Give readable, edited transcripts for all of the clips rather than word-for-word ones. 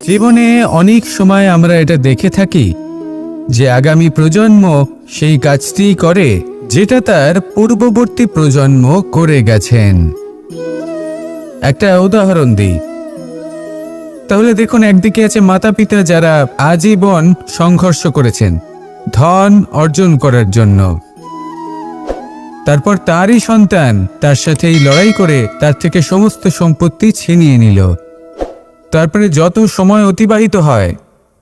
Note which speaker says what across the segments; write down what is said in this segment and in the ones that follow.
Speaker 1: জীবনে অনেক সময় আমরা এটা দেখে থাকি যে আগামী প্রজন্ম সেই কাজটি করে যেটা তার পূর্ববর্তী প্রজন্ম করে গেছেন। একটা উদাহরণ দিই, তাহলে দেখুন, একদিকে আছে মাতা পিতা যারা আজীবন সংঘর্ষ করেছেন ধন অর্জন করার জন্য। তারপর তারই সন্তান তার সাথে এই লড়াই করে তার থেকে সমস্ত সম্পত্তি ছিনিয়ে নিল। তারপরে যত সময় অতিবাহিত হয়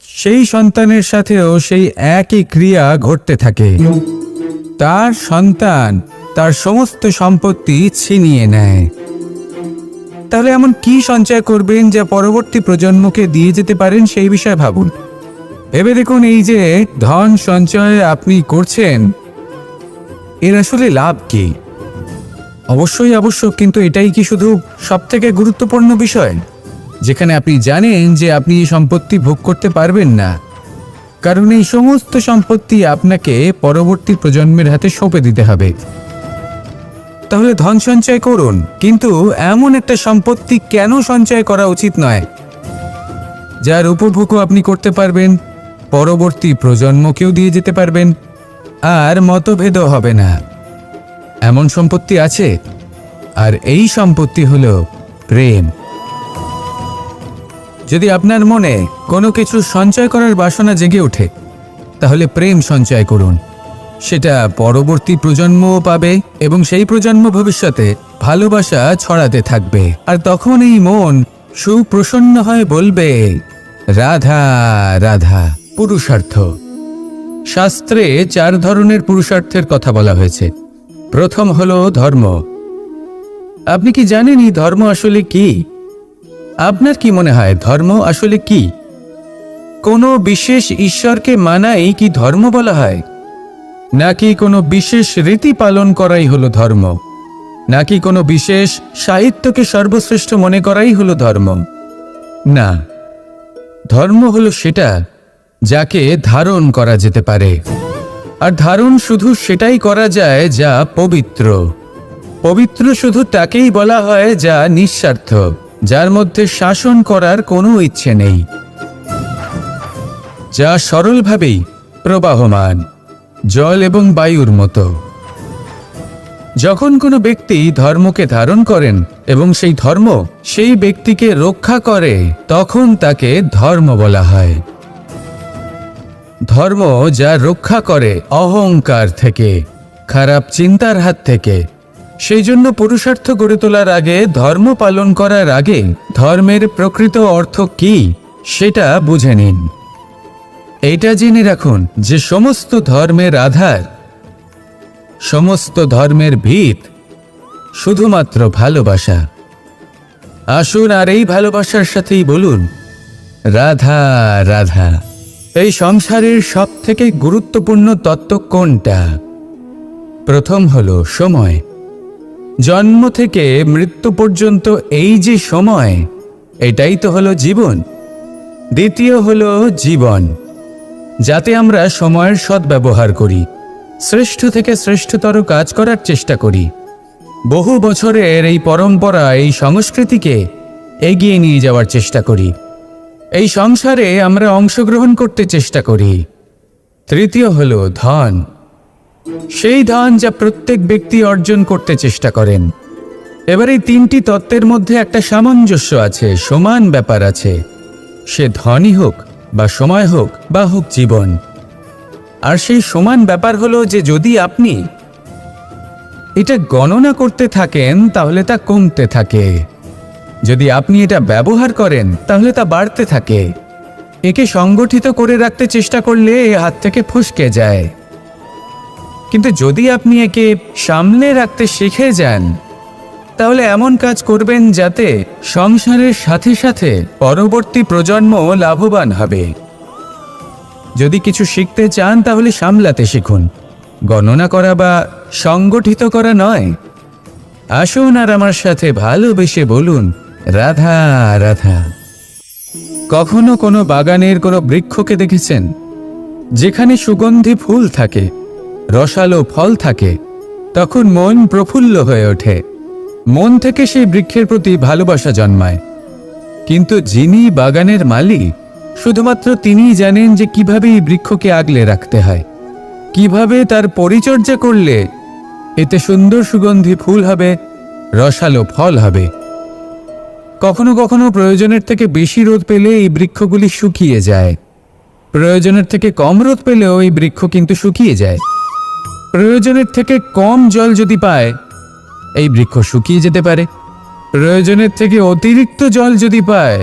Speaker 1: সেই সন্তানের সাথেও সেই একই ক্রিয়া ঘটতে থাকে। তার সন্তান তার সমস্ত সম্পত্তি ছিনিয়ে নেয়। তাহলে এমন কি সঞ্চয় করবেন যা পরবর্তী প্রজন্মকে দিয়ে যেতে পারেন, সেই বিষয়ে ভাবুন। ভেবে দেখুন, এই যে ধন সঞ্চয় আপনি করছেন, এর আসলে লাভ কি? অবশ্যই আবশ্যক, কিন্তু এটাই কি শুধু সবথেকে গুরুত্বপূর্ণ বিষয়, যেখানে আপনি জানেন যে আপনি এই সম্পত্তি ভোগ করতে পারবেন না, কারণ এই সমস্ত সম্পত্তি আপনাকে পরবর্তী প্রজন্মের হাতে সঁপে দিতে হবে। তাহলে ধন সঞ্চয় করুন, কিন্তু এমন একটা সম্পত্তি কেন সঞ্চয় করা উচিত নয় যার উপভোগও আপনি করতে পারবেন, পরবর্তী প্রজন্মকেও দিয়ে যেতে পারবেন, আর মতভেদও হবে না। এমন সম্পত্তি আছে, আর এই সম্পত্তি হলো প্রেম। যদি আপনার মনে কোনো কিছু সঞ্চয় করার বাসনা জেগে ওঠে, তাহলে প্রেম সঞ্চয় করুন। সেটা পরবর্তী প্রজন্মও পাবে এবং সেই প্রজন্ম ভবিষ্যতে ভালোবাসা ছড়াতে থাকবে। আর তখন এই মন সুপ্রসন্ন হয়ে বলবে, রাধা রাধা। পুরুষার্থ। শাস্ত্রে 4 ধরনের পুরুষার্থের কথা বলা হয়েছে। প্রথম হলো ধর্ম। আপনি কি জানেন এই ধর্ম আসলে কি? আপনার কি মনে হয় ধর্ম আসলে কি? কোনো বিশেষ ঈশ্বরকে মানাই কি ধর্ম বলা হয়? নাকি কোনো বিশেষ রীতি পালন করাই হলো ধর্ম? নাকি কোনো বিশেষ সাহিত্যকে সর্বশ্রেষ্ঠ মনে করাই হলো ধর্ম? না, ধর্ম হলো সেটা যাকে ধারণ করা যেতে পারে। আর ধারণ শুধু সেটাই করা যায় যা পবিত্র। পবিত্র শুধু তাকেই বলা হয় যা নিঃস্বার্থ, যার মধ্যে শাসন করার কোনো ইচ্ছে নেই, যা সরলভাবেই প্রবাহমান, জল এবং বায়ুর মতো। যখন কোনো ব্যক্তি ধর্মকে ধারণ করেন এবং সেই ধর্ম সেই ব্যক্তিকে রক্ষা করে, তখন তাকে ধর্ম বলা হয়। ধর্ম যা রক্ষা করে অহংকার থেকে, খারাপ চিন্তার হাত থেকে। সেই জন্য পুরুষার্থ গড়ে তোলার আগে, ধর্ম পালন করার আগে ধর্মের প্রকৃত অর্থ কি সেটা বুঝে নিন। এটা জেনে রাখুন যে সমস্ত ধর্মের আধার, সমস্ত ধর্মের ভিত শুধুমাত্র ভালোবাসা। আসুন আর এই ভালোবাসার সাথেই বলুন, রাধা রাধা। এই সংসারের সব থেকে গুরুত্বপূর্ণ তত্ত্ব কোনটা? প্রথম হলো সময়। জন্ম থেকে মৃত্যু পর্যন্ত এই যে সময়, এটাই তো হলো জীবন। দ্বিতীয় হলো জীবন, যাতে আমরা সময়ের সদ্ব্যবহার করি, শ্রেষ্ঠ থেকে শ্রেষ্ঠতর কাজ করার চেষ্টা করি। বহু বছরের এই পরম্পরা, এই সংস্কৃতিকে এগিয়ে নিয়ে যাওয়ার চেষ্টা করি। এই সংসারে আমরা অংশগ্রহণ করতে চেষ্টা করি। তৃতীয় হলো ধন। সেই ধন যা প্রত্যেক ব্যক্তি অর্জন করতে চেষ্টা করেন। এবার এই 3টি তত্ত্বের মধ্যে একটা সামঞ্জস্য আছে, সমান ব্যাপার আছে। সে ধনই হোক বা সময় হোক বা হোক জীবন। আর সেই সমান ব্যাপার হলো যে যদি আপনি এটা গণনা করতে থাকেন, তাহলে তা কমতে থাকে। যদি আপনি এটা ব্যবহার করেন, তাহলে তা বাড়তে থাকে। একে সংগঠিত করে রাখতে চেষ্টা করলে এ হাত থেকে ফসকে যায়। কিন্তু যদি আপনি একে সামলে রাখতে শিখে যান, তাহলে এমন কাজ করবেন যাতে সংসারের সাথে সাথে পরবর্তী প্রজন্ম লাভবান হবে। যদি কিছু শিখতে চান, তাহলে সামলাতে শিখুন, গণনা করা বা সংগঠিত করা নয়। আসুন আর আমার সাথে ভালোবেসে বলুন, রাধা রাধা। কখনো কোনো বাগানের কোনো বৃক্ষকে দেখেছেন যেখানে সুগন্ধি ফুল থাকে, রসালো ফল থাকে? তখন মন প্রফুল্ল হয়ে ওঠে, মন থেকে সেই বৃক্ষের প্রতি ভালোবাসা জন্মায়। কিন্তু যিনি বাগানের মালিক, শুধুমাত্র তিনিই জানেন যে কিভাবে এই বৃক্ষকে আগলে রাখতে হয়, কিভাবে তার পরিচর্যা করলে এতে সুন্দর সুগন্ধি ফুল হবে, রসালো ফল হবে। কখনো কখনো প্রয়োজনের থেকে বেশি রোদ পেলে এই বৃক্ষগুলি শুকিয়ে যায়, প্রয়োজনের থেকে কম রোদ পেলেও এই বৃক্ষ কিন্তু শুকিয়ে যায়। প্রয়োজনের থেকে কম জল যদি পায়, এই বৃক্ষ শুকিয়ে যেতে পারে। প্রয়োজনের থেকে অতিরিক্ত জল যদি পায়,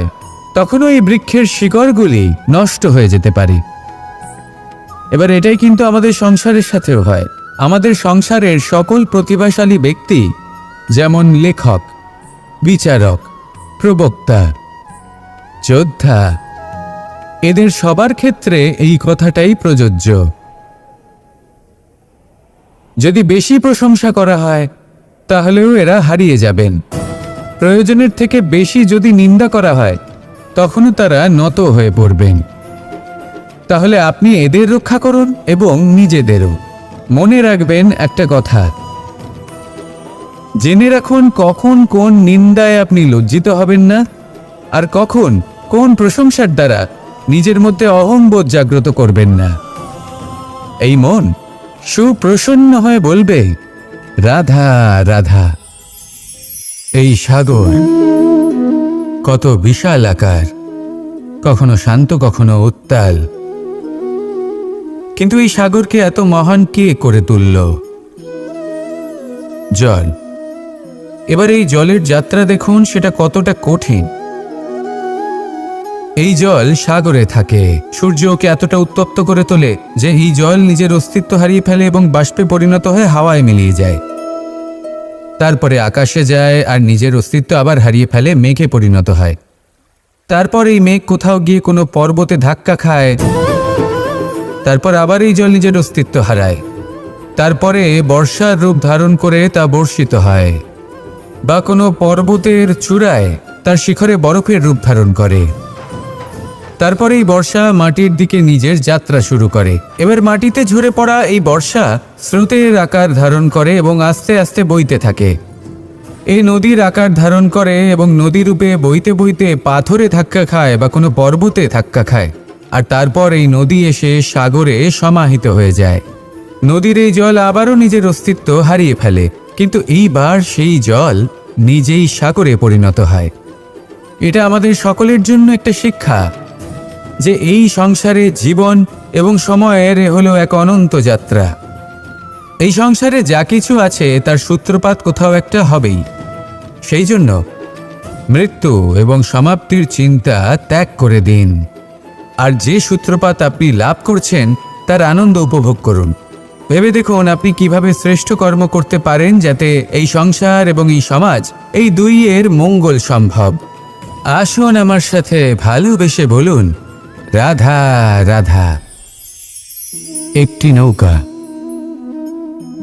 Speaker 1: তখনও এই বৃক্ষের শিকড়গুলি নষ্ট হয়ে যেতে পারে। এবার এটাই কিন্তু আমাদের সংসারের সাথেও হয়। আমাদের সংসারের সকল প্রতিভাশালী ব্যক্তি, যেমন লেখক, বিচারক, প্রবক্তা, যোদ্ধা, এদের সবার ক্ষেত্রে এই কথাটাই প্রযোজ্য। যদি বেশি প্রশংসা করা হয়, তাহলেও এরা হারিয়ে যাবেন। প্রয়োজনের থেকে বেশি যদি নিন্দা করা হয়, তখনও তারা নত হয়ে পড়বেন। তাহলে আপনি এদের রক্ষা করুন এবং নিজেদেরও। মনে রাখবেন একটা কথা, জেনে রাখুন কখন কোন নিন্দায় আপনি লজ্জিত হবেন না, আর কখন কোন প্রশংসার দ্বারা নিজের মধ্যে অহংবোধ জাগ্রত করবেন না। এই মন সুপ্রসন্ন হয়ে বলবে, রাধা রাধা। এই সাগর কত বিশাল আকার, কখনো শান্ত কখনো উত্তাল, কিন্তু এই সাগরকে এত মহান কে করে তুলল? জল। এবার এই জলের যাত্রা দেখুন, সেটা কতটা কঠিন। এই জল সাগরে থাকে, সূর্য ওকে এতটা উত্তপ্ত করে তোলে যে এই জল নিজের অস্তিত্ব হারিয়ে ফেলে এবং বাষ্পে পরিণত হয়ে হাওয়ায় মিলিয়ে যায়। তারপরে আকাশে যায় আর নিজের অস্তিত্ব আবার হারিয়ে ফেলে, মেঘে পরিণত হয়। তারপর এই মেঘ কোথাও গিয়ে কোনো পর্বতে ধাক্কা খায়, তারপর আবার এই জল নিজের অস্তিত্ব হারায়। তারপরে বর্ষার রূপ ধারণ করে তা বর্ষিত হয়, বা কোনো পর্বতের চূড়ায় তার শিখরে বরফের রূপ ধারণ করে। তারপরে এই বর্ষা মাটির দিকে নিজের যাত্রা শুরু করে। এবার মাটিতে ঝরে পড়া এই বর্ষা স্রোতের আকার ধারণ করে এবং আস্তে আস্তে বইতে থাকে। এই নদীর আকার ধারণ করে এবং নদী রূপে বইতে বইতে পাথরে ধাক্কা খায় বা কোনো পর্বতে ধাক্কা খায়, আর তারপর এই নদী এসে সাগরে সমাহিত হয়ে যায়। নদীর এই জল আবারও নিজের অস্তিত্ব হারিয়ে ফেলে, কিন্তু এইবার সেই জল নিজেই সাগরে পরিণত হয়। এটা আমাদের সকলের জন্য একটা শিক্ষা যে এই সংসারে জীবন এবং সময়ের হলো এক অনন্ত যাত্রা। এই সংসারে যা কিছু আছে তার সূত্রপাত কোথাও একটা হবেই। সেই জন্য মৃত্যু এবং সমাপ্তির চিন্তা ত্যাগ করে দিন, আর যে সূত্রপাত আপনি লাভ করছেন তার আনন্দ উপভোগ করুন। ভেবে দেখুন আপনি কিভাবে শ্রেষ্ঠ কর্ম করতে পারেন যাতে এই সংসার এবং এই সমাজ, এই দুইয়ের মঙ্গল সম্ভব। আসুন আমার সাথে ভালোবেসে বলুন, রাধা রাধা। একটি নৌকা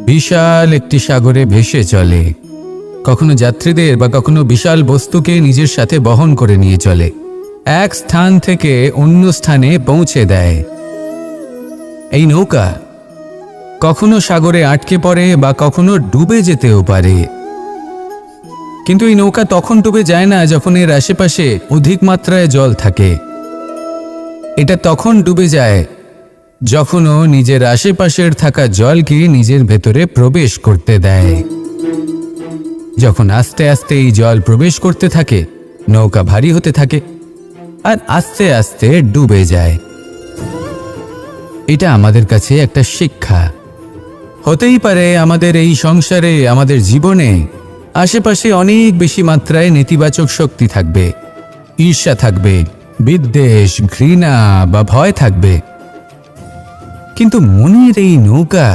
Speaker 1: বিশাল একটি সাগরে ভেসে চলে, কখনো যাত্রীদের বা কখনো বিশাল বস্তুকে নিজের সাথে বহন করে নিয়ে চলে, এক স্থান থেকে অন্য স্থানে পৌঁছে দেয়। এই নৌকা কখনো সাগরে আটকে পড়ে বা কখনো ডুবে যেতেও পারে, কিন্তু এই নৌকা তখন ডুবে যায় না যখন এর আশেপাশে অধিক মাত্রায় জল থাকে। এটা তখন ডুবে যায় যখনও নিজের আশেপাশের থাকা জলকে নিজের ভেতরে প্রবেশ করতে দেয়। যখন আস্তে আস্তে এই জল প্রবেশ করতে থাকে, নৌকা ভারী হতে থাকে আর আস্তে আস্তে ডুবে যায়। এটা আমাদের কাছে একটা শিক্ষা। হতেই পারে আমাদের এই সংসারে, আমাদের জীবনে আশেপাশে অনেক বেশি মাত্রায় নেতিবাচক শক্তি থাকবে, ঈর্ষা থাকবে, বিদ্বেষ, ঘৃণা বা ভয় থাকবে, কিন্তু মনের এই নৌকা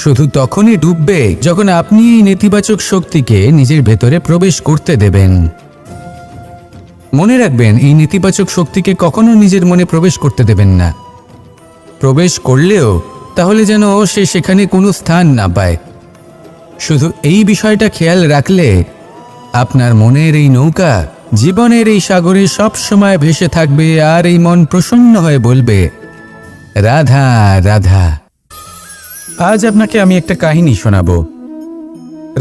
Speaker 1: শুধু তখনই ডুববে যখন আপনি এই নেতিবাচক শক্তিকে নিজের ভেতরে প্রবেশ করতে দেবেন। মনে রাখবেন, এই নেতিবাচক শক্তিকে কখনো নিজের মনে প্রবেশ করতে দেবেন না। প্রবেশ করলেও তাহলে যেন সে সেখানে কোনো স্থান না পায়। শুধু এই বিষয়টা খেয়াল রাখলে আপনার মনের এই নৌকা জীবনের এই সাগরে সব সময় ভেসে থাকবে, আর এই মন প্রসন্ন হয়ে বলবে, রাধা রাধা। আজ আপনাকে আমি একটা কাহিনী শোনাব।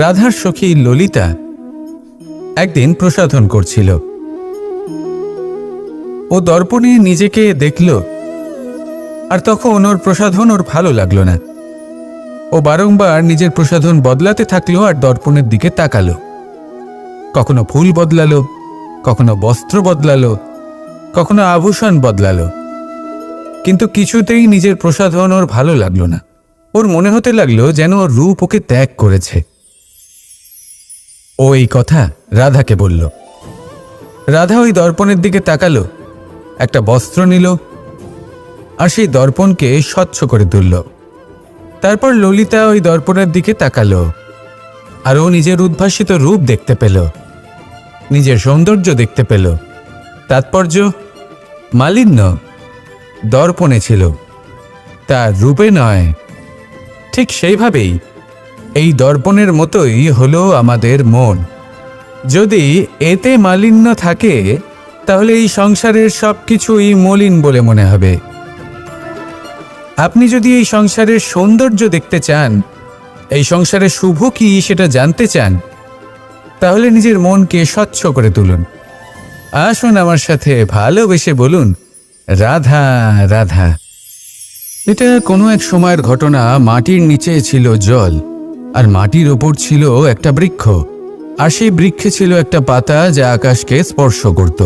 Speaker 1: রাধার সখী ললিতা একদিন প্রসাধন করছিল। ও দর্পণে নিজেকে দেখল, আর তখন ওর প্রসাধন ওর ভালো লাগলো না। ও বারংবার নিজের প্রসাধন বদলাতে থাকলো আর দর্পণের দিকে তাকালো। কখনো ফুল বদলালো, কখনো বস্ত্র বদলালো, কখনো আভূষণ বদলালো, কিন্তু কিছুতেই নিজের প্রসাধন ওর ভালো লাগলো না। ওর মনে হতে লাগলো যেন ওর রূপ ওকে ত্যাগ করেছে। ও এই কথা রাধাকে বলল। রাধা ওই দর্পণের দিকে তাকালো, একটা বস্ত্র নিল আর সেই দর্পণকে স্বচ্ছ করে তুলল। তারপর ললিতা ওই দর্পণের দিকে তাকালো আর ও নিজের উদ্ভাসিত রূপ দেখতে পেল, নিজের সৌন্দর্য দেখতে পেল। তাৎপর্য মালিন্য দর্পণে ছিল, তার রূপে নয়। ঠিক সেইভাবেই এই দর্পণের মতোই হলো আমাদের মন। যদি এতে মালিন্য থাকে তাহলে এই সংসারের সবকিছুই মলিন বলে মনে হবে। আপনি যদি এই সংসারের সৌন্দর্য দেখতে চান, এই সংসারের শুভ কি সেটা জানতে চান, তাহলে নিজের মনকে স্বচ্ছ করে তুলুন। আসুন আমার সাথে ভালোবেসে বলুন, রাধা রাধা। এটা কোনো এক সময়ের ঘটনা। মাটির নিচে ছিল জল, আর মাটির ওপর ছিল একটা বৃক্ষ, আর সেই বৃক্ষে ছিল একটা পাতা যা আকাশকে স্পর্শ করত।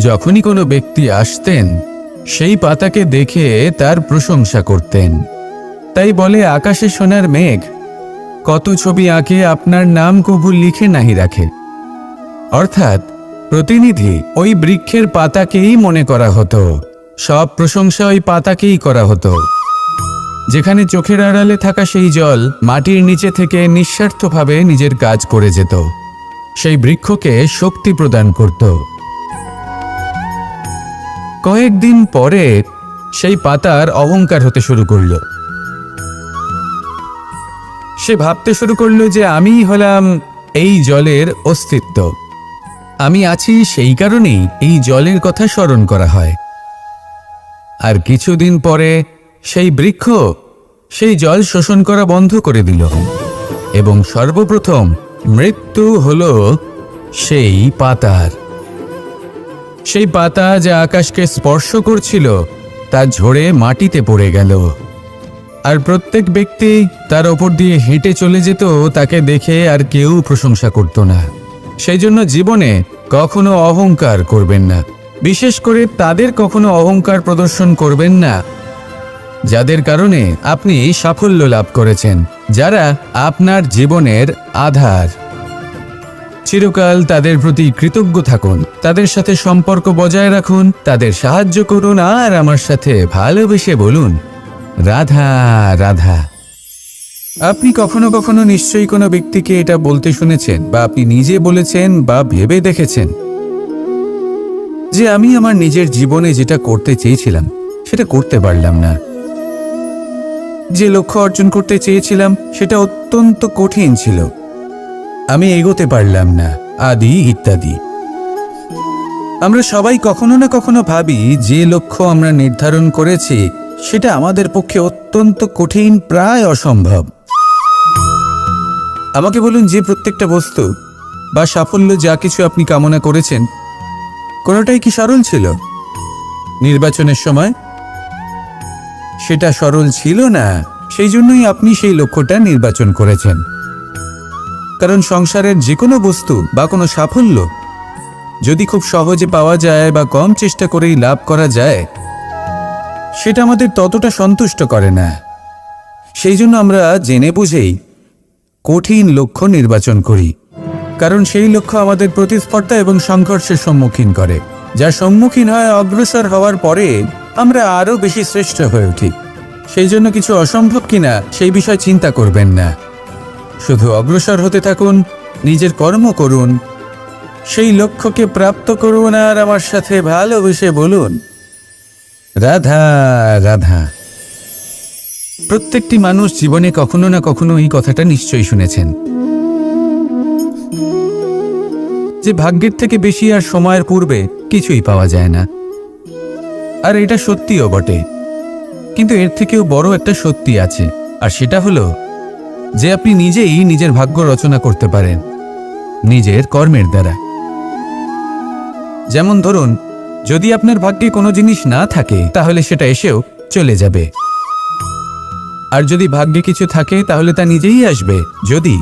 Speaker 1: যখনই কোনো ব্যক্তি আসতেন, সেই পাতাকে দেখে তার প্রশংসা করতেন। তাই বলে, আকাশে সোনার মেঘ কত ছবি আঁকে, আপনার নাম কবু লিখে নাহি রাখে। অর্থাৎ প্রতিনিধি ওই বৃক্ষের পাতাকেই মনে করা হতো, সব প্রশংসা ওই পাতাকেই করা হতো। যেখানে চোখের আড়ালে থাকা সেই জল মাটির নিচে থেকে নিঃস্বার্থভাবে নিজের কাজ করে যেত, সেই বৃক্ষকে শক্তি প্রদান করত। কয়েকদিন পরে সেই পাতার অহংকার হতে শুরু করল। সে ভাবতে শুরু করলো যে আমিই হলাম এই জলের অস্তিত্ব, আমি আছি সেই কারণেই এই জলের কথা স্মরণ করা হয়। আর কিছুদিন পরে সেই বৃক্ষ সেই জল শোষণ করা বন্ধ করে দিল, এবং সর্বপ্রথম মৃত্যু হল সেই পাতার। সেই পাতা যা আকাশকে স্পর্শ করছিল তা ঝরে মাটিতে পড়ে গেল, আর প্রত্যেক ব্যক্তি তার ওপর দিয়ে হেঁটে চলে যেত, তাকে দেখে আর কেউ প্রশংসা করত না। সেই জন্য জীবনে কখনো অহংকার করবেন না, বিশেষ করে তাদের কখনো অহংকার প্রদর্শন করবেন না যাদের কারণে আপনি সাফল্য লাভ করেছেন, যারা আপনার জীবনের আধার। চিরকাল তাদের প্রতি কৃতজ্ঞ থাকুন, তাদের সাথে সম্পর্ক বজায় রাখুন, তাদের সাহায্য করুন, আর আমার সাথে ভালোবেসে বলুন, রাধা রাধা। আপনি কখনো কখনো নিশ্চয়ই কোনো ব্যক্তিকে এটা বলতে শুনেছেন, বা আপনি নিজে বলেছেন বা ভেবে দেখেছেন যে আমি আমার নিজের জীবনে যেটা করতে চেয়েছিলাম সেটা করতে পারলাম না, যে লক্ষ্য অর্জন করতে চেয়েছিলাম সেটা অত্যন্ত কঠিন ছিল, আমি এগোতে পারলাম না, আদি ইত্যাদি। আমরা সবাই কখনো না কখনো ভাবি যে লক্ষ্য আমরা নির্ধারণ করেছি সেটা আমাদের পক্ষে অত্যন্ত কঠিন, প্রায় অসম্ভব। আমাকে বলুন, যে প্রত্যেকটা বস্তু বা সাফল্য যা কিছু আপনি কামনা করেছেন, কোনোটাই কি সরল ছিল? নির্বাচনের সময় সেটা সরল ছিল না, সেই জন্যই আপনি সেই লক্ষ্যটা নির্বাচন করেছেন। কারণ সংসারের যে কোনো বস্তু বা কোনো সাফল্য যদি খুব সহজে পাওয়া যায় বা কম চেষ্টা করেই লাভ করা যায়, সেটা আমাদের ততটা সন্তুষ্ট করে না। সেই জন্য আমরা জেনে বুঝেই কঠিন লক্ষ্য নির্বাচন করি, কারণ সেই লক্ষ্য আমাদের প্রতিস্পর্ধা এবং সংঘর্ষের সম্মুখীন করে, যার সম্মুখীন হয় অগ্রসর হওয়ার পরে আমরা আরও বেশি শ্রেষ্ঠ হয়ে উঠি। সেই জন্য কিছু অসম্ভব কিনা সেই বিষয় চিন্তা করবেন না, শুধু অগ্রসর হতে থাকুন, নিজের কর্ম করুন, সেই লক্ষ্যকে প্রাপ্ত করুন, আর আমার সাথে ভালোবেসে বলুন, রাধা রাধা। প্রত্যেকটি মানুষ জীবনে কখনো না কখনো এই কথাটা নিশ্চয়ই শুনেছেন যে ভাগ্যের থেকে বেশি আর সময়ের পূর্বে কিছুই পাওয়া যায় না। আর এটা সত্যিও বটে, কিন্তু এর থেকেও বড় একটা সত্যি আছে, আর সেটা হলো যে আপনি নিজেই নিজের ভাগ্য রচনা করতে পারেন নিজের কর্মের দ্বারা। যেমন ধরুন, যদি আপনার ভাগ্যে কোনো জিনিস না থাকে তাহলে সেটা এসেও চলে যাবে, আর যদি ভাগ্যে কিছু থাকে তাহলে তা নিজেই আসবে, যদি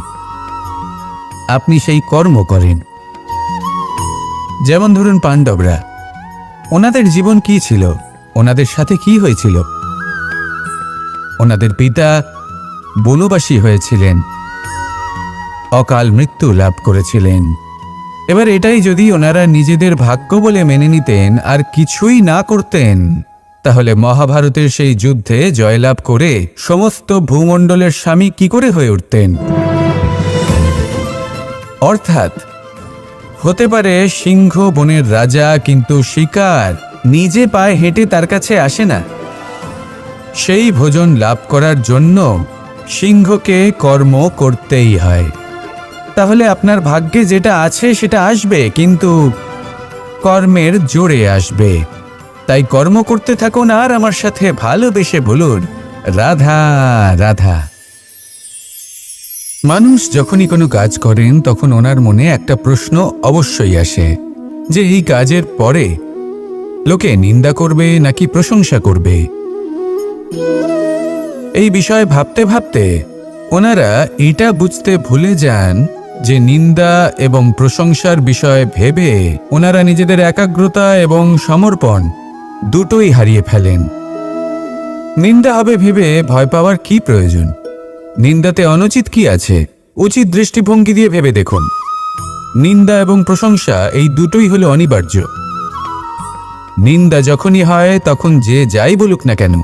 Speaker 1: আপনি সেই কর্ম করেন। যেমন ধরুন পাণ্ডবরা, ওনাদের জীবন কি ছিল, ওনাদের সাথে কি হয়েছিল? ওনাদের পিতা বনবাসী হয়েছিলেন, অকাল মৃত্যু লাভ করেছিলেন। এবার এটাই যদি ওনারা নিজেদের ভাগ্য বলে মেনে নিতেন আর কিছুই না করতেন, তাহলে মহাভারতের সেই যুদ্ধে জয়লাভ করে সমস্ত ভূমণ্ডলের স্বামী কি করে হয়ে উঠতেন? অর্থাৎ হতে পারে সিংহ বনের রাজা, কিন্তু শিকার নিজে পায়ে হেঁটে তার কাছে আসে না। সেই ভোজন লাভ করার জন্য সিংহকে কর্ম করতেই হয়। তাহলে আপনার ভাগ্যে যেটা আছে সেটা আসবে, কিন্তু কর্মের জোরে আসবে। তাই কর্ম করতে থাকুন আর আমার সাথে ভালোবেসে বলুন, রাধা রাধা। মানুষ যখনই কোনো কাজ করেন তখন ওনার মনে একটা প্রশ্ন অবশ্যই আসে যে এই কাজের পরে লোকে নিন্দা করবে নাকি প্রশংসা করবে। এই বিষয়ে ভাবতে ভাবতে ওনারা এটা বুঝতে ভুলে যান যে নিন্দা এবং প্রশংসার বিষয় ভেবে ওনারা নিজেদের একাগ্রতা এবং সমর্পণ দুটোই হারিয়ে ফেলেন। নিন্দা হবে ভেবে ভয় পাওয়ার কি প্রয়োজন? নিন্দাতে অনুচিত কি আছে? উচিত দৃষ্টিভঙ্গি দিয়ে ভেবে দেখুন। নিন্দা এবং প্রশংসা এই দুটোই হলো অনিবার্য। নিন্দা যখনই হয় তখন যে যাই বলুক না কেন,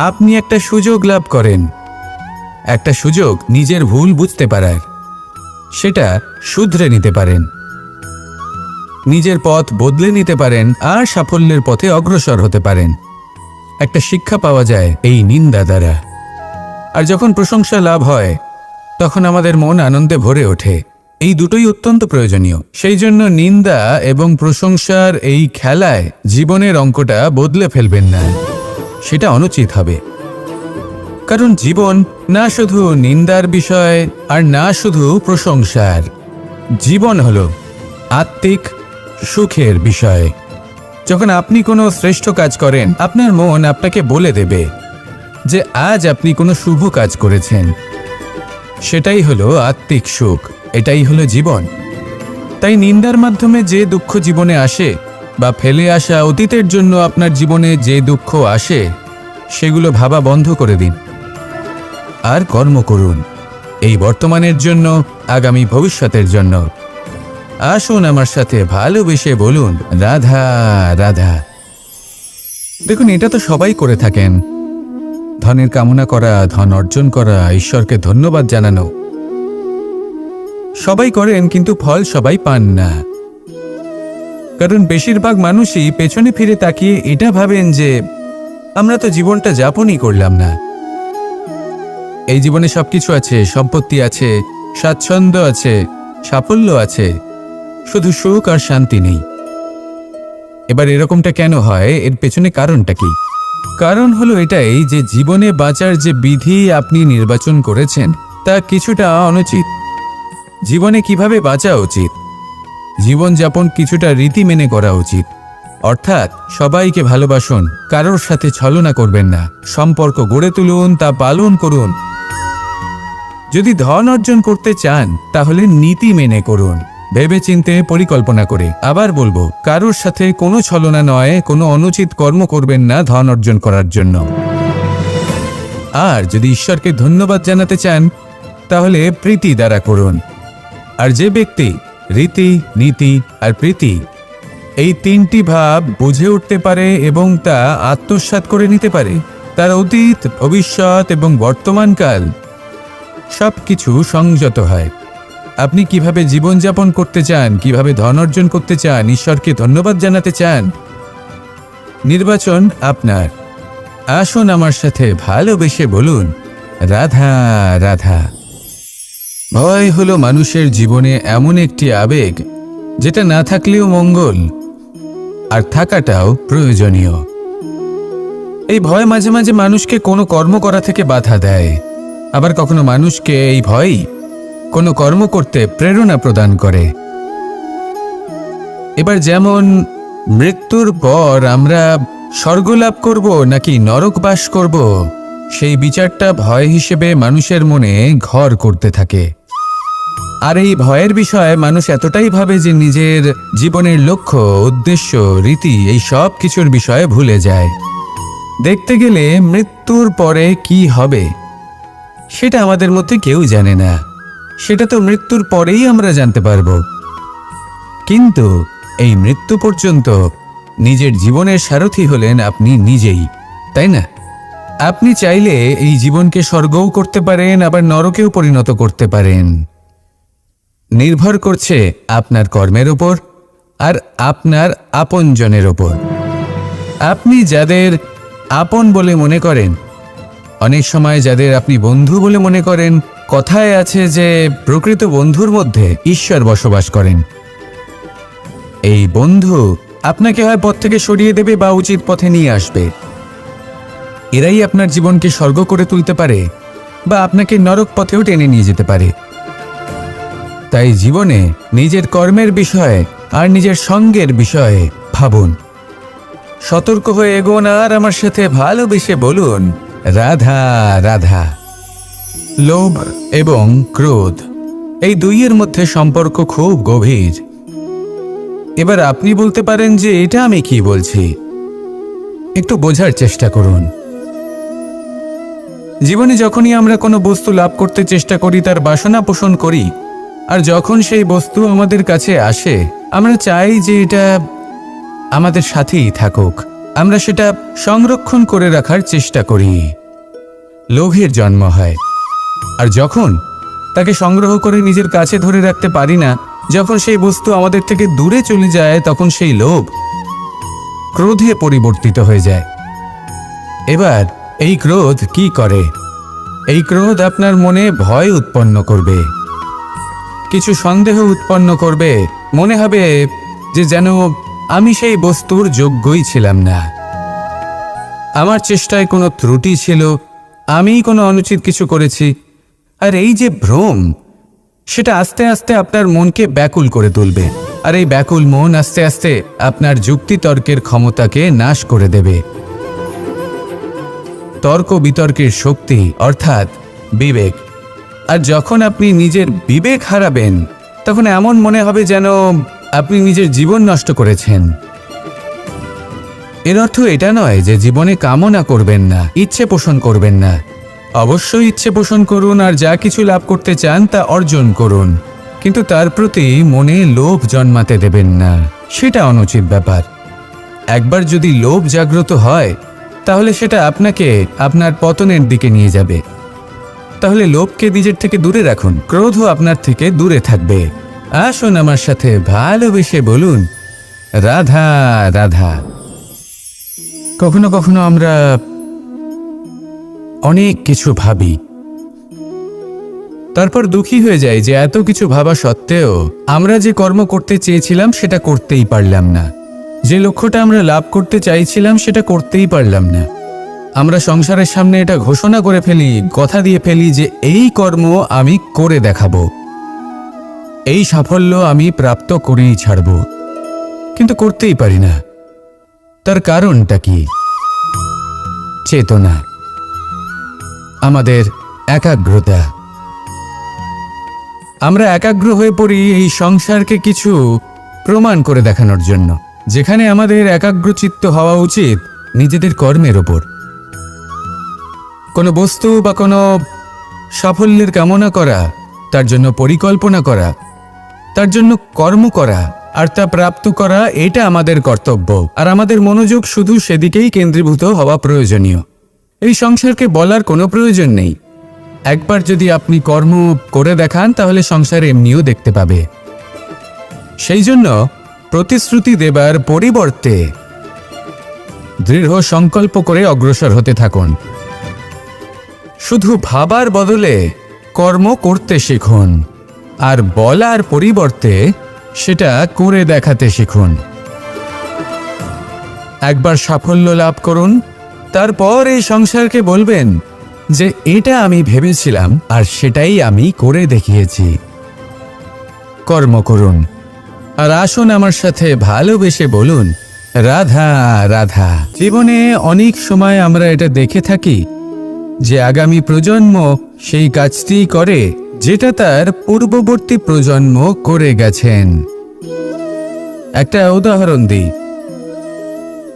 Speaker 1: আপনি একটা সুযোগ লাভ করেন, একটা সুযোগ নিজের ভুল বুঝতে পারার, সেটা শুধরে নিতে পারেন, নিজের পথ বদলে নিতে পারেন আর সাফল্যের পথে অগ্রসর হতে পারেন। একটা শিক্ষা পাওয়া যায় এই নিন্দা দ্বারা। আর যখন প্রশংসা লাভ হয় তখন আমাদের মন আনন্দে ভরে ওঠে। এই দুটোই অত্যন্ত প্রয়োজনীয়। সেই জন্য নিন্দা এবং প্রশংসার এই খেলায় জীবনের অঙ্কটা বদলে ফেলবেন না, সেটা অনুচিত হবে। কারণ জীবন না শুধু নিন্দার বিষয় আর না শুধু প্রশংসার, জীবন হলো আত্মিক সুখের বিষয়। যখন আপনি কোনো শ্রেষ্ঠ কাজ করেন, আপনার মন আপনাকে বলে দেবে যে আজ আপনি কোনো শুভ কাজ করেছেন। সেটাই হলো আত্মিক সুখ, এটাই হলো জীবন। তাই নিন্দার মাধ্যমে যে দুঃখ জীবনে আসে বা ফেলে আসা অতীতের জন্য আপনার জীবনে যে দুঃখ আসে, সেগুলো ভাবা বন্ধ করে দিন আর কর্ম করুন এই বর্তমানের জন্য, আগামী ভবিষ্যতের জন্য। আসুন আমার সাথে ভালোবেসে বলুন, রাধা রাধা। দেখুন, এটা তো সবাই করে থাকেন। ধনের কামনা করা, ধন অর্জন করা, ঈশ্বরকে ধন্যবাদ জানানো, সবাই করেন, কিন্তু ফল সবাই পান না। কারণ বেশিরভাগ মানুষই পেছনে ফিরে তাকিয়ে এটা ভাবেন যে আমরা তো জীবনটা যাপনই করলাম না। এই জীবনে সবকিছু আছে, সম্পত্তি আছে, স্বাচ্ছন্দ্য আছে, সাফল্য আছে, শুধু সুখ আর শান্তি নেই। এবার এরকমটা কেন হয়? এর পেছনে কারণটা কি? কারণ হলো এটাই যে জীবনে বাঁচার যে বিধি আপনি নির্বাচন করেছেন তা কিছুটা অনুচিত। জীবনে কিভাবে বাঁচা উচিত, জীবনযাপন কিছুটা রীতি মেনে করা উচিত। অর্থাৎ সবাইকে ভালোবাসুন, কারোর সাথে ছলনা করবেন না, সম্পর্ক গড়ে তুলুন, তা পালন করুন। যদি ধন অর্জন করতে চান তাহলে নীতি মেনে করুন, ভেবেচিন্তে পরিকল্পনা করে। আবার বলবো, কারোর সাথে কোনো ছলনা নয়, কোনো অনুচিত কর্ম করবেন না ধন অর্জন করার জন্য। আর যদি ঈশ্বরকে ধন্যবাদ জানাতে চান তাহলে প্রীতি দ্বারা করুন। আর যে ব্যক্তি রীতি, নীতি আর প্রীতি এই তিনটি ভাব বুঝে উঠতে পারে এবং তা আত্মসাৎ করে নিতে পারে, তার অতীত, ভবিষ্যৎ এবং বর্তমানকাল সবকিছু সংযত হয়। আপনি কিভাবে জীবনযাপন করতে চান, কিভাবে ধন অর্জন করতে চান, ঈশ্বরকে ধন্যবাদ জানাতে চান, নির্বাচন আপনার। আসুন আমার সাথে ভালোবেসে বলুন, রাধা রাধা। ভয় হলো মানুষের জীবনে এমন একটি আবেগ যেটা না থাকলেও মঙ্গল, আর থাকাটাও প্রয়োজনীয়। এই ভয় মাঝে মাঝে মানুষকে কোনো কর্ম করা থেকে বাধা দেয়, আবার কখনো মানুষকে এই ভয়ই কোনো কর্ম করতে প্রেরণা প্রদান করে। এবার যেমন মৃত্যুর পর আমরা স্বর্গলাভ করব নাকি নরক বাস করব, সেই বিচারটা ভয় হিসেবে মানুষের মনে ঘর করতে থাকে। আর এই ভয়ের বিষয়ে মানুষ এতটাই ভাবে যে নিজের জীবনের লক্ষ্য, উদ্দেশ্য, রীতি এই সব কিছুর বিষয়ে ভুলে যায়। দেখতে গেলে মৃত্যুর পরে কি হবে সেটা আমাদের মধ্যে কেউ জানে না। সেটা তো মৃত্যুর পরেই আমরা জানতে পারব। কিন্তু এই মৃত্যু পর্যন্ত নিজের জীবনের সারথি হলেন আপনি নিজেই, তাই না? আপনি চাইলে এই জীবনকে স্বর্গও করতে পারেন, আবার নরকেও পরিণত করতে পারেন। নির্ভর করছে আপনার কর্মের ওপর আর আপনার আপনজনের ওপর। আপনি যাদের আপন বলে মনে করেন, অনেক সময় যাদের আপনি বন্ধু বলে মনে করেন, কথায় আছে যে প্রকৃত বন্ধুর মধ্যে ঈশ্বর বসবাস করেন। এই বন্ধু আপনাকে হয় পথ থেকে সরিয়ে দেবে বা উচিত পথে নিয়ে আসবে। এরাই আপনার জীবনকে স্বর্গ করে তুলতে পারে বা আপনাকে নরক পথেও টেনে নিয়ে যেতে পারে। তাই জীবনে নিজের কর্মের বিষয়ে আর নিজের সঙ্গের বিষয়ে ভাবুন। সতর্ক হয়ে এগোন আর আমার সাথে ভালোবেসে বলুন, রাধা রাধা। লোভ এবং ক্রোধ এই দুইয়ের মধ্যে সম্পর্ক খুব গভীর। এবার আপনি বলতে পারেন যে এটা আমি কি বলছি, একটু বোঝার চেষ্টা করুন। জীবনে যখনই আমরা কোনো বস্তু লাভ করতে চেষ্টা করি, তার বাসনা পোষণ করি, আর যখন সেই বস্তু আমাদের কাছে আসে, আমরা চাই যে এটা আমাদের সাথেই থাকুক। আমরা সেটা সংরক্ষণ করে রাখার চেষ্টা করি। লোভের জন্ম হয়। আর যখন তাকে সংগ্রহ করে নিজের কাছে ধরে রাখতে পারি না, যখন সেই বস্তু আমাদের থেকে দূরে চলে যায়, তখন সেই লোভ ক্রোধে পরিবর্তিত হয়ে যায়। এবার এই ক্রোধ কি করে? এই ক্রোধ আপনার মনে ভয় উৎপন্ন করবে, কিছু সন্দেহ উৎপন্ন করবে। মনে হবে যে যেন আমি সেই বস্তুর যোগ্যই ছিলাম না, আমার চেষ্টায় কোনো ত্রুটি ছিল, আমিই কোনো অনুচিত কিছু করেছি। আর এই যে ভ্রম, সেটা আস্তে আস্তে আপনার মনকে ব্যাকুল করে তুলবে। আর এই ব্যাকুল মন আস্তে আস্তে আপনার যুক্তিতর্কের ক্ষমতাকে নাশ করে দেবে। তর্ক বিতর্কের শক্তি অর্থাৎ বিবেক। আর যখন আপনি নিজের বিবেক হারাবেন, তখন এমন মনে হবে যেন আপনি নিজের জীবন নষ্ট করেছেন। এর অর্থ এটা নয় যে জীবনে কামনা করবেন না, ইচ্ছে পোষণ করবেন না। অবশ্যই ইচ্ছে পোষণ করুন, আর যা কিছু লাভ করতে চান তা অর্জন করুন, কিন্তু তার প্রতি মনে লোভ জন্মাতে দেবেন না। সেটা অনুচিত ব্যাপার। একবার যদি লোভ জাগ্রত হয়, তাহলে সেটা আপনাকে আপনার পতনের দিকে নিয়ে যাবে। তাহলে লোভকে নিজের থেকে দূরে রাখুন, ক্রোধও আপনার থেকে দূরে থাকবে। আসুন আমার সাথে ভালোবেসে বলুন, রাধা রাধা। কখনো কখনো আমরা অনেক কিছু ভাবি, তারপর দুঃখী হয়ে যাই যে এত কিছু ভাবা সত্ত্বেও আমরা যে কর্ম করতে চেয়েছিলাম সেটা করতেই পারলাম না, যে লক্ষ্যটা আমরা লাভ করতে চাইছিলাম সেটা করতেই পারলাম না। আমরা সংসারের সামনে এটা ঘোষণা করে ফেলি, কথা দিয়ে ফেলি যে এই কর্ম আমি করে দেখাবো, এই সাফল্য আমি প্রাপ্ত করেই ছাড়ব, কিন্তু করতেই পারি না। তার কারণটা কি? চেতনা, আমাদের একাগ্রতা। আমরা একাগ্র হয়ে পড়ি এই সংসারকে কিছু প্রমাণ করে দেখানোর জন্য, যেখানে আমাদের একাগ্রচিত্ত হওয়া উচিত নিজেদের কর্মের ওপর। কোনো বস্তু বা কোনো সাফল্যের কামনা করা, তার জন্য পরিকল্পনা করা, তার জন্য কর্ম করা আর তা প্রাপ্ত করা, এটা আমাদের কর্তব্য। আর আমাদের মনোযোগ শুধু সেদিকেই কেন্দ্রীভূত হওয়া প্রয়োজনীয়। এই সংসারকে বলার কোনো প্রয়োজন নেই। একবার যদি আপনি কর্ম করে দেখান, তাহলে সংসার এমনিও দেখতে পাবে। সেই জন্য প্রতিশ্রুতি দেবার পরিবর্তে দৃঢ় সংকল্প করে অগ্রসর হতে থাকুন। শুধু ভাবার বদলে কর্ম করতে শিখুন, আর বলার পরিবর্তে সেটা করে দেখাতে শিখুন। একবার সাফল্য লাভ করুন, তারপর এই সংসারকে বলবেন যে এটা আমি ভেবেছিলাম আর সেটাই আমি করে দেখিয়েছি। কর্ম করুন। আর আসুন আমার সাথে ভালোবেসে বলুন, রাধা রাধা। জীবনে অনেক সময় আমরা এটা দেখে থাকি যে আগামী প্রজন্ম সেই কাজটি করে যেটা তার পূর্ববর্তী প্রজন্ম করে গেছেন। একটা উদাহরণ দিই,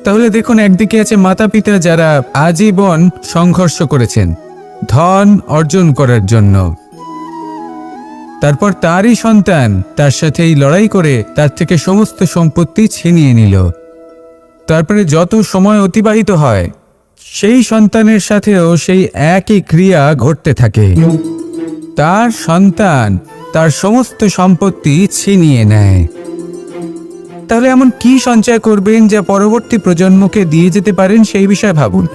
Speaker 1: তাহলে দেখুন, একদিকে আছে মাতা পিতা যারা আজীবন সংঘর্ষ করেছেন ধন অর্জন করার জন্য। তারপর তারই সন্তান তার সাথে এই লড়াই করে তার থেকে সমস্ত সম্পত্তি ছিনিয়ে নিল। তারপরে যত সময় অতিবাহিত হয় সেই সন্তানের সাথেও সেই একই ক্রিয়া ঘটতে থাকে। তার সন্তান তার সমস্ত সম্পত্তি ছিনিয়ে নেয়। তাহলে এমন কি সঞ্চয় করবেন যা পরবর্তী প্রজন্মকে দিয়ে যেতে পারেন, সেই বিষয়ে ভাবুন।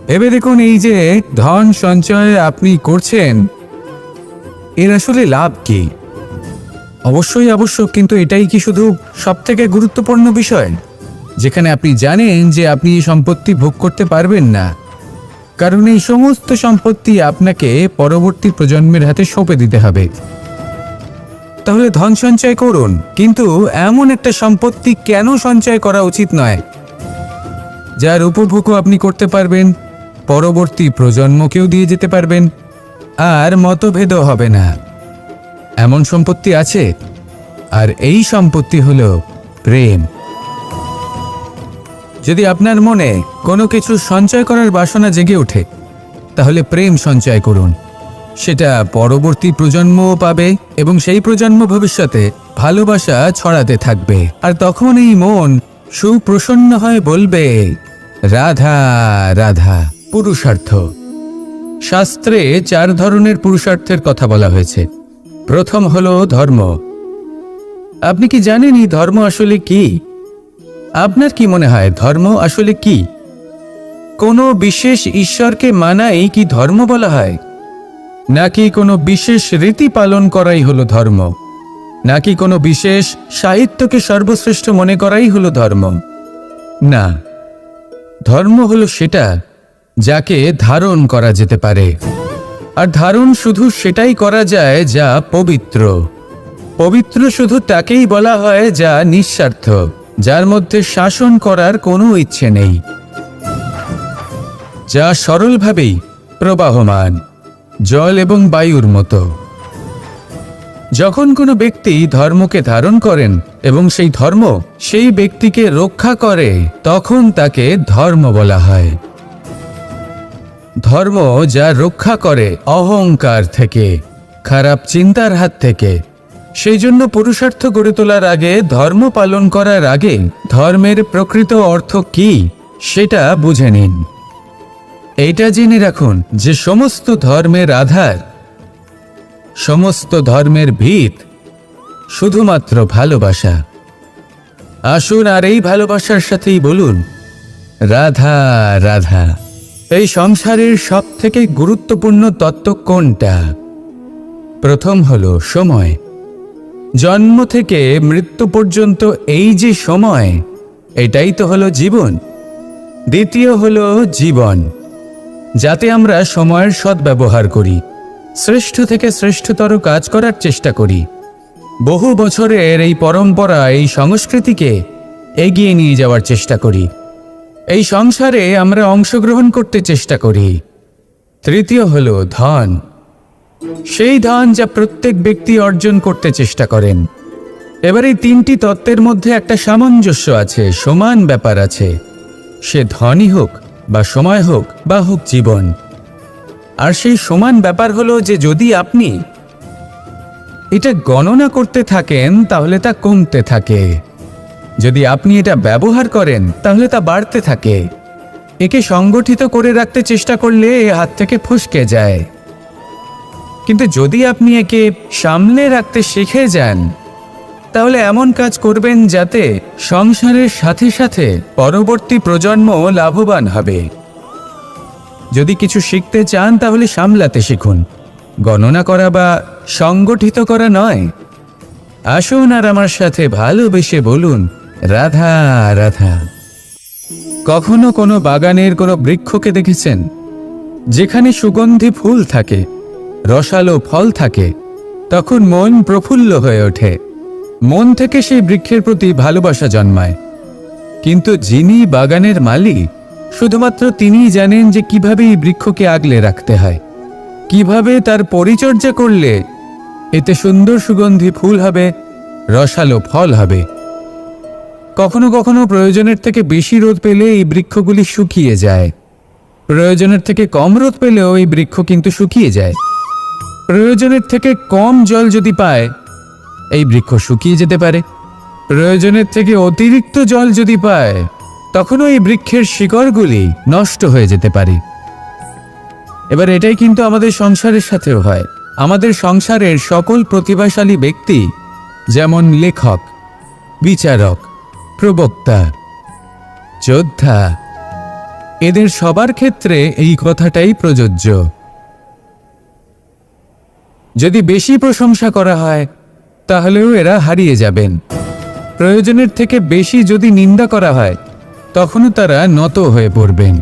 Speaker 1: ভেবে দেখুন, এই যে ধন সঞ্চয় আপনি করছেন, এর আসলে লাভ কি? অবশ্যই আবশ্যক, কিন্তু এটাই কি শুধু সবথেকে গুরুত্বপূর্ণ বিষয়, যেখানে আপনি জানেন যে আপনি এই সম্পত্তি ভোগ করতে পারবেন না, কারণ এই সমস্ত সম্পত্তি আপনাকে পরবর্তী প্রজন্মের হাতে সঁপে দিতে হবে। তাহলে ধন সঞ্চয় করুন, কিন্তু এমন একটা সম্পত্তি কেন সঞ্চয় করা উচিত নয় যার উপভোগও আপনি করতে পারবেন, পরবর্তী প্রজন্মকেও দিয়ে যেতে পারবেন, আর মতভেদও হবে না। এমন সম্পত্তি আছে, আর এই সম্পত্তি হলো প্রেম। যদি আপনার মনে কোনো কিছু সঞ্চয় করার বাসনা জেগে ওঠে, তাহলে প্রেম সঞ্চয় করুন। সেটা পরবর্তী প্রজন্মও পাবে এবং সেই প্রজন্ম ভবিষ্যতে ভালোবাসা ছড়াতে থাকবে। আর তখন এই মন সুপ্রসন্ন হয়ে বলবে, রাধা রাধা। পুরুষার্থ। শাস্ত্রে 4 ধরনের পুরুষার্থের কথা বলা হয়েছে। প্রথম হলো ধর্ম। আপনি কি জানেন এই ধর্ম আসলে কি? আপনার কি মনে হয় ধর্ম আসলে কি? কোনো বিশেষ ঈশ্বরকে মানাই কি ধর্ম বলা হয়? নাকি কোনো বিশেষ রীতি পালন করাই হলো ধর্ম? নাকি কোনো বিশেষ সাহিত্যকে সর্বশ্রেষ্ঠ মনে করাই হলো ধর্ম? না, ধর্ম হলো সেটা যাকে ধারণ করা যেতে পারে। আর ধারণ শুধু সেটাই করা যায় যা পবিত্র। পবিত্র শুধু তাকেই বলা হয় যা নিঃস্বার্থ, যার মধ্যে শাসন করার কোনো ইচ্ছে নেই, যা সরলভাবেই প্রবাহমান, জল এবং বায়ুর মতো। যখন কোনো ব্যক্তি ধর্মকে ধারণ করেন এবং সেই ধর্ম সেই ব্যক্তিকে রক্ষা করে, তখন তাকে ধর্ম বলা হয়। ধর্ম যা রক্ষা করে অহংকার থেকে, খারাপ চিন্তার হাত থেকে। সেই জন্য পুরুষার্থ গড়ে তোলার আগে, ধর্ম পালন করার আগে ধর্মের প্রকৃত অর্থ কি সেটা বুঝে নিন। এইটা জেনে রাখুন যে সমস্ত ধর্মের আধার, সমস্ত ধর্মের ভিত শুধুমাত্র ভালোবাসা। আসুন আর এই ভালোবাসার সাথেই বলুন, রাধা রাধা। এই সংসারের সবথেকে গুরুত্বপূর্ণ তত্ত্ব কোনটা? প্রথম হলো সময়। জন্ম থেকে মৃত্যু পর্যন্ত এই যে সময়, এটাই তো হলো জীবন। দ্বিতীয় হলো জীবন, যাতে আমরা সময়ের সদ্ব্যবহার করি, শ্রেষ্ঠ থেকে শ্রেষ্ঠতর কাজ করার চেষ্টা করি। বহু বছরের এই পরম্পরা, এই সংস্কৃতিকে এগিয়ে নিয়ে যাওয়ার চেষ্টা করি। এই সংসারে আমরা অংশগ্রহণ করতে চেষ্টা করি। তৃতীয় হলো ধন। সেই ধন যা প্রত্যেক ব্যক্তি অর্জন করতে চেষ্টা করেন। এবার এই 3টি তত্ত্বের মধ্যে একটা সামঞ্জস্য আছে, সমান ব্যাপার আছে। সে ধনই হোক বা সময় হোক বা হোক জীবন। আর সেই সমান ব্যাপার হলো যে যদি আপনি এটা গণনা করতে থাকেন তাহলে তা কমতে থাকে, যদি আপনি এটা ব্যবহার করেন তাহলে তা বাড়তে থাকে। একে সংগঠিত করে রাখতে চেষ্টা করলে এ হাত থেকে ফসকে যায়, কিন্তু যদি আপনি একে সামলে রাখতে শিখে যান, তাহলে এমন কাজ করবেন যাতে সংসারের সাথে সাথে পরবর্তী প্রজন্ম লাভবান হবে। যদি কিছু শিখতে চান তাহলে সামলাতে শিখুন, গণনা করা বা সংগঠিত করা নয়। আসুন আর আমার সাথে ভালোবেসে বলুন, রাধা রাধা। কখনো কোনো বাগানের কোনো বৃক্ষকে দেখেছেন যেখানে সুগন্ধি ফুল থাকে, রসালো ফল থাকে? তখন মন প্রফুল্ল হয়ে ওঠে, মন থেকে সেই বৃক্ষের প্রতি ভালোবাসা জন্মায়। কিন্তু যিনি বাগানের মালিক শুধুমাত্র তিনিই জানেন যে কিভাবে এই বৃক্ষকে আগলে রাখতে হয়, কিভাবে তার পরিচর্যা করলে এতে সুন্দর সুগন্ধি ফুল হবে, রসালো ফল হবে। কখনো কখনো প্রয়োজনের থেকে বেশি রোদ পেলে এই বৃক্ষগুলি শুকিয়ে যায়, প্রয়োজনের থেকে কম রোদ পেলেও এই বৃক্ষ কিন্তু শুকিয়ে যায়। প্রয়োজনের থেকে কম জল যদি পায় এই বৃক্ষ শুকিয়ে যেতে পারে, প্রয়োজনের থেকে অতিরিক্ত জল যদি পায় তখনও এই বৃক্ষের শিকড়গুলি নষ্ট হয়ে যেতে পারে। এবার এটাই কিন্তু আমাদের সংসারের সাথেও হয়। আমাদের সংসারের সকল প্রতিভাশালী ব্যক্তি, যেমন লেখক, বিচারক, প্রবক্তা, যোদ্ধা, এদের সবার ক্ষেত্রে এই কথাটাই প্রযোজ্য। যদি বেশি প্রশংসা করা হয় তাহলেও এরা হারিয়ে যাবেন। প্রয়োজনের থেকে বেশি যদি নিন্দা করা হয় তখনও তারা নত হয়ে পড়বেন।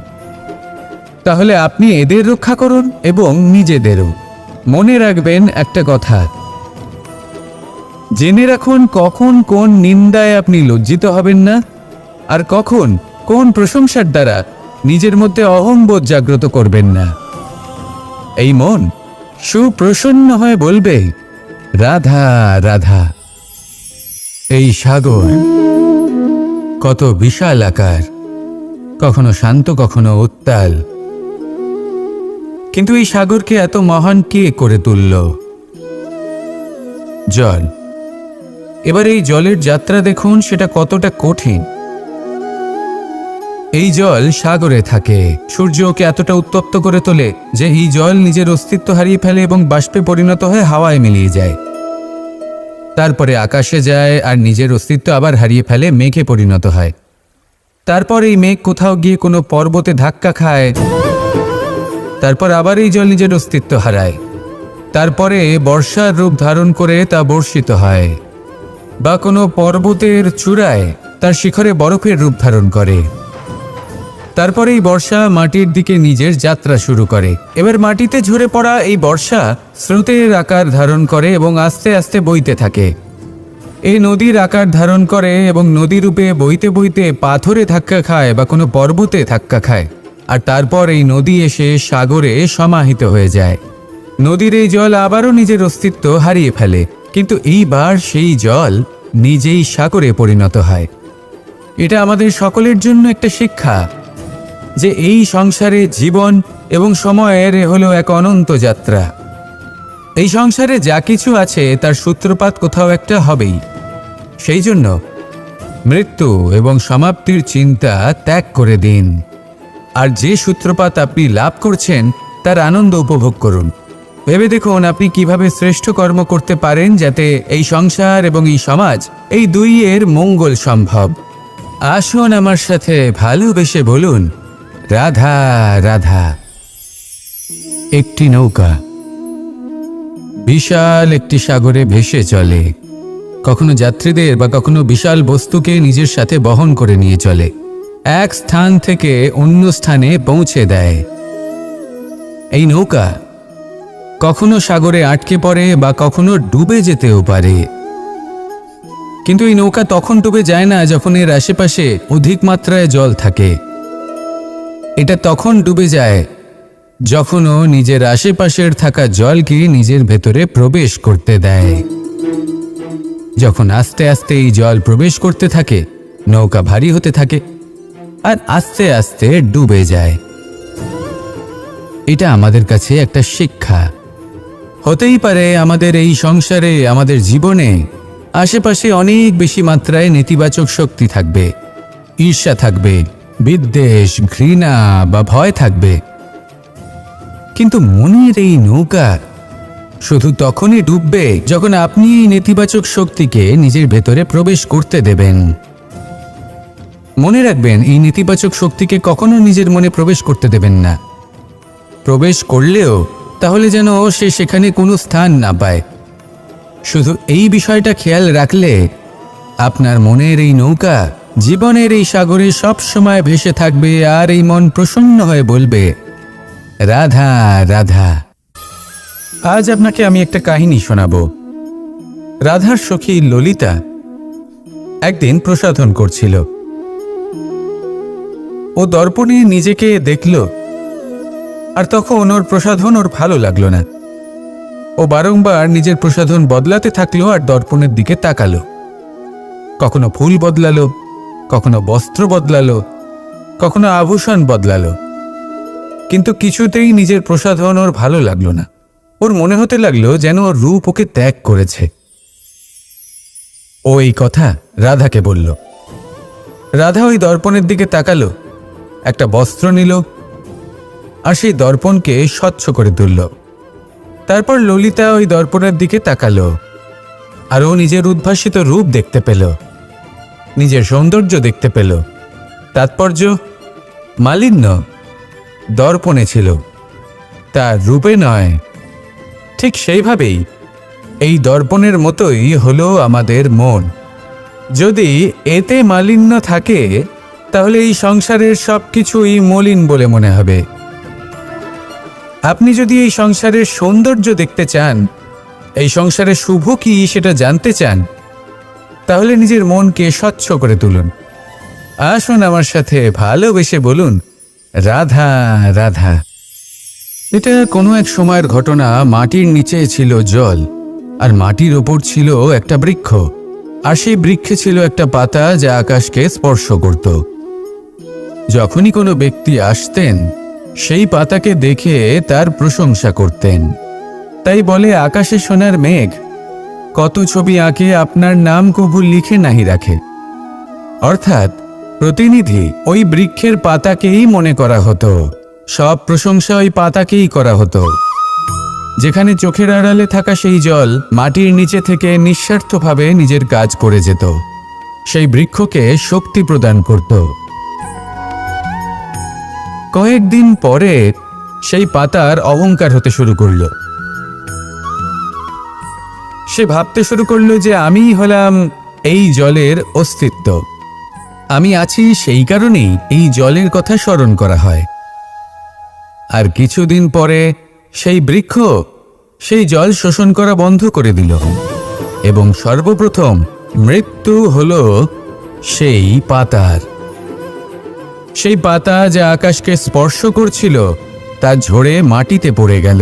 Speaker 1: তাহলে আপনি এদের রক্ষা করুন এবং নিজেদেরও। মনে রাখবেন একটা কথা, জেনে রাখুন কখন কোন নিন্দায় আপনি লজ্জিত হবেন না, আর কখন কোন প্রশংসার দ্বারা নিজের মধ্যে অহংবোধ জাগ্রত করবেন না। এই মন সুপ্রসন্ন হয়ে বলবে, রাধা রাধা। এই সাগর কত বিশাল আকার, কখনো শান্ত কখনো উত্তাল, কিন্তু এই সাগরকে এত মহান কে করে তুলল? জল। এবার এই জলের যাত্রা দেখুন, সেটা কতটা কঠিন। এই জল সাগরে থাকে, সূর্য ওকে এতটা উত্তপ্ত করে তোলে যে এই জল নিজের অস্তিত্ব হারিয়ে ফেলে এবং বাষ্পে পরিণত হয়ে হাওয়ায় মিলিয়ে যায়। তারপরে আকাশে যায় আর নিজের অস্তিত্ব আবার হারিয়ে ফেলে, মেঘে পরিণত হয়। তারপর এই মেঘ কোথাও গিয়ে কোনো পর্বতে ধাক্কা খায়, তারপর আবার এই জল নিজের অস্তিত্ব হারায়। তারপরে বর্ষার রূপ ধারণ করে তা বর্ষিত হয়, বা কোনো পর্বতের চূড়ায় তার শিখরে বরফের রূপ ধারণ করে। তারপরে এই বর্ষা মাটির দিকে নিজের যাত্রা শুরু করে। এবার মাটিতে ঝরে পড়া এই বর্ষা স্রোতের আকার ধারণ করে এবং আস্তে আস্তে বইতে থাকে। এই নদীর আকার ধারণ করে এবং নদী রূপে বইতে বইতে পাথরে ধাক্কা খায় বা কোনো পর্বতে ধাক্কা খায়, আর তারপর এই নদী এসে সাগরে সমাহিত হয়ে যায়। নদীর এই জল আবারও নিজের অস্তিত্ব হারিয়ে ফেলে, কিন্তু এইবার সেই জল নিজেই সাগরে পরিণত হয়। এটা আমাদের সকলের জন্য একটা শিক্ষা যে এই সংসারে জীবন এবং সময়ের হলো এক অনন্ত যাত্রা। এই সংসারে যা কিছু আছে তার সূত্রপাত কোথাও একটা হবেই। সেই জন্য মৃত্যু এবং সমাপ্তির চিন্তা ত্যাগ করে দিন, আর যে সূত্রপাত আপনি লাভ করছেন তার আনন্দ উপভোগ করুন। ভেবে দেখুন আপনি কিভাবে শ্রেষ্ঠ কর্ম করতে পারেন যাতে এই সংসার এবং এই সমাজ, এই দুইয়ের মঙ্গল সম্ভব। আসুন আমার সাথে ভালোবেসে বলুন, রাধা রাধা। একটি নৌকা বিশাল একটি সাগরে ভেসে চলে, কখনো যাত্রীদের বা কখনো বিশাল বস্তুকে নিজের সাথে বহন করে নিয়ে চলে, এক স্থান থেকে অন্য স্থানে পৌঁছে দেয়। এই নৌকা কখনো সাগরে আটকে পড়ে বা কখনো ডুবে যেতেও পারে, কিন্তু এই নৌকা তখন ডুবে যায় না যখন এর আশেপাশে অধিক মাত্রায় জল থাকে। এটা তখন ডুবে যায় যখন ও নিজের আশেপাশের থাকা জলকে নিজের ভেতরে প্রবেশ করতে দেয়। যখন আস্তে আস্তে এই জল প্রবেশ করতে থাকে, নৌকা ভারী হতে থাকে আর আস্তে আস্তে ডুবে যায়। এটা আমাদের কাছে একটা শিক্ষা। হতেই পারে আমাদের এই সংসারে, আমাদের জীবনে আশেপাশে অনেক বেশি মাত্রায় নেতিবাচক শক্তি থাকবে, ঈর্ষা থাকবে, বিদ্বেষ, ঘৃণা বা ভয় থাকবে, কিন্তু মনের এই নৌকা শুধু তখনই ডুববে যখন আপনি এই নেতিবাচক শক্তিকে নিজের ভেতরে প্রবেশ করতে দেবেন। মনে রাখবেন, এই নেতিবাচক শক্তিকে কখনো নিজের মনে প্রবেশ করতে দেবেন না। প্রবেশ করলেও তাহলে যেন সে সেখানে কোনো স্থান না পায়। শুধু এই বিষয়টা খেয়াল রাখলে আপনার মনের এই নৌকা জীবনের এই সাগরে সব সময় ভেসে থাকবে, আর এই মন প্রসন্ন হয়ে বলবে, রাধা রাধা। আজ আপনাকে আমি একটা কাহিনী শোনাবো। রাধার সখী ললিতা একদিন প্রসাধন করছিল। ও দর্পণে নিজেকে দেখল, আর তখন ওর প্রসাধন ওর ভালো লাগলো না। ও বারংবার নিজের প্রসাধন বদলাতে থাকলো আর দর্পণের দিকে তাকালো। কখনো ফুল বদলালো, কখনো বস্ত্র বদলালো, কখনো আভূষণ বদলালো, কিন্তু কিছুতেই নিজের প্রসাধন ওর ভালো লাগলো না। ওর মনে হতে লাগলো যেন ওর রূপ ওকে ত্যাগ করেছে। ও এই কথা রাধাকে বলল। রাধা ওই দর্পণের দিকে তাকালো, একটা বস্ত্র নিল আর সেই দর্পণকে স্বচ্ছ করে তুলল। তারপর ললিতা ওই দর্পণের দিকে তাকালো আর ও নিজের উদ্ভাসিত রূপ দেখতে পেল, নিজের সৌন্দর্য দেখতে পেল। তাৎপর্য মালিন্য দর্পণে ছিল, তার রূপে নয়। ঠিক সেইভাবেই এই দর্পণের মতোই হলো আমাদের মন। যদি এতে মালিন্য থাকে তাহলে এই সংসারের সবকিছুই মলিন বলে মনে হবে। আপনি যদি এই সংসারের সৌন্দর্য দেখতে চান, এই সংসারের শুভ কি সেটা জানতে চান, তাহলে নিজের মনকে স্বচ্ছ করে তুলুন। আসুন আমার সাথে ভালোবেসে বলুন, রাধা রাধা। এটা কোনো এক সময়ের ঘটনা। মাটির নিচে ছিল জল, আর মাটির ওপর ছিল একটা বৃক্ষ, আর সেই বৃক্ষে ছিল একটা পাতা যা আকাশকে স্পর্শ করত। যখনই কোনো ব্যক্তি আসতেন, সেই পাতাকে দেখে তার প্রশংসা করতেন। তাই বলে আকাশে সোনার মেঘ, কত ছবি আঁকে আপনার নাম কবু লিখে নাহি রাখে। অর্থাৎ প্রতিনিধি ওই বৃক্ষের পাতাকেই মনে করা হতো, সব প্রশংসা ওই পাতাকেই করা হতো। যেখানে চোখের আড়ালে থাকা সেই জল মাটির নিচে থেকে নিঃস্বার্থভাবে নিজের কাজ করে যেত, সেই বৃক্ষকে শক্তি প্রদান করত। কয়েকদিন পরে সেই পাতার অহংকার হতে শুরু করল। সে ভাবতে শুরু করলো যে আমিই হলাম এই জলের অস্তিত্ব, আমি আছি সেই কারণেই এই জলের কথা স্মরণ করা হয়। আর কিছুদিন পরে সেই বৃক্ষ সেই জল শোষণ করা বন্ধ করে দিল, এবং সর্বপ্রথম মৃত্যু হলো সেই পাতার। সেই পাতা যা আকাশকে স্পর্শ করছিল তা ঝরে মাটিতে পড়ে গেল,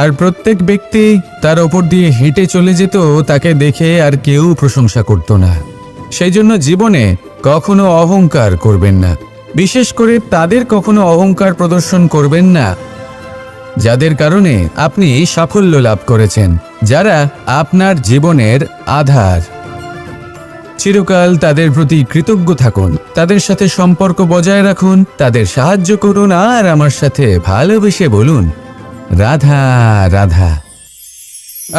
Speaker 1: আর প্রত্যেক ব্যক্তি তার ওপর দিয়ে হেঁটে চলে যেত, তাকে দেখে আর কেউ প্রশংসা করত না। সেই জন্য জীবনে কখনো অহংকার করবেন না, বিশেষ করে তাদের কখনো অহংকার প্রদর্শন করবেন না যাদের কারণে আপনি সাফল্য লাভ করেছেন, যারা আপনার জীবনের আধার। চিরকাল তাদের প্রতি কৃতজ্ঞ থাকুন, তাদের সাথে সম্পর্ক বজায় রাখুন, তাদের সাহায্য করুন, আর আমার সাথে ভালোবেসে বলুন, রাধা রাধা।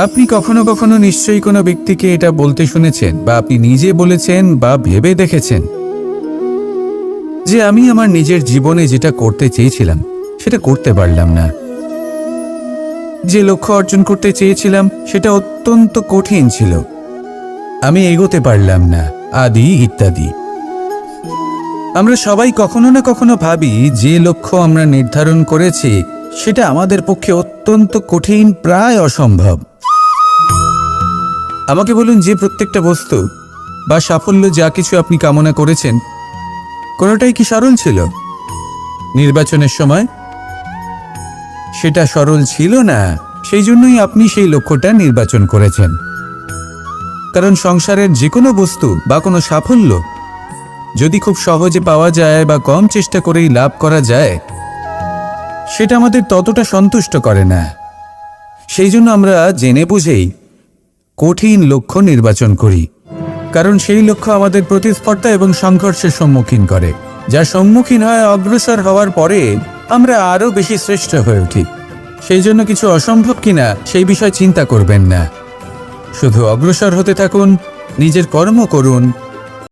Speaker 1: আপনি কখনো কখনো নিশ্চয়ই কোনো ব্যক্তিকে এটা বলতে শুনেছেন, বা আপনি নিজে বলেছেন বা ভেবে দেখেছেন যে আমি আমার নিজের জীবনে যেটা করতে চেয়েছিলাম সেটা করতে পারলাম না, যে লক্ষ্য অর্জন করতে চেয়েছিলাম সেটা অত্যন্ত কঠিন ছিল, আমি এগোতে পারলাম না, আদি ইত্যাদি। আমরা সবাই কখনো না কখনো ভাবি যে লক্ষ্য আমরা নির্ধারণ করেছি সেটা আমাদের পক্ষে অত্যন্ত কঠিন, প্রায় অসম্ভব। আমাকে বলুন, যে প্রত্যেকটা বস্তু বা সাফল্য যা কিছু আপনি কামনা করেছেন, কোনোটাই কি সরল ছিল? নির্বাচনের সময় সেটা সরল ছিল না, সেই জন্যই আপনি সেই লক্ষ্যটা নির্বাচন করেছেন। কারণ সংসারের যে কোনো বস্তু বা কোনো সাফল্য যদি খুব সহজে পাওয়া যায় বা কম চেষ্টা করেই লাভ করা যায়, সেটা আমাদের ততটা সন্তুষ্ট করে না। সেই জন্য আমরা জেনে বুঝেই কঠিন লক্ষ্য নির্বাচন করি, কারণ সেই লক্ষ্য আমাদের প্রতিস্পর্ধা এবং সংঘর্ষের সম্মুখীন করে, যার সম্মুখীন হয় অগ্রসর হওয়ার পরে আমরা আরও বেশি শ্রেষ্ঠ হয়ে উঠি। সেই জন্য কিছু অসম্ভব কিনা সেই বিষয় চিন্তা করবেন না, শুধু অগ্রসর হতে থাকুন, নিজের কর্ম করুন,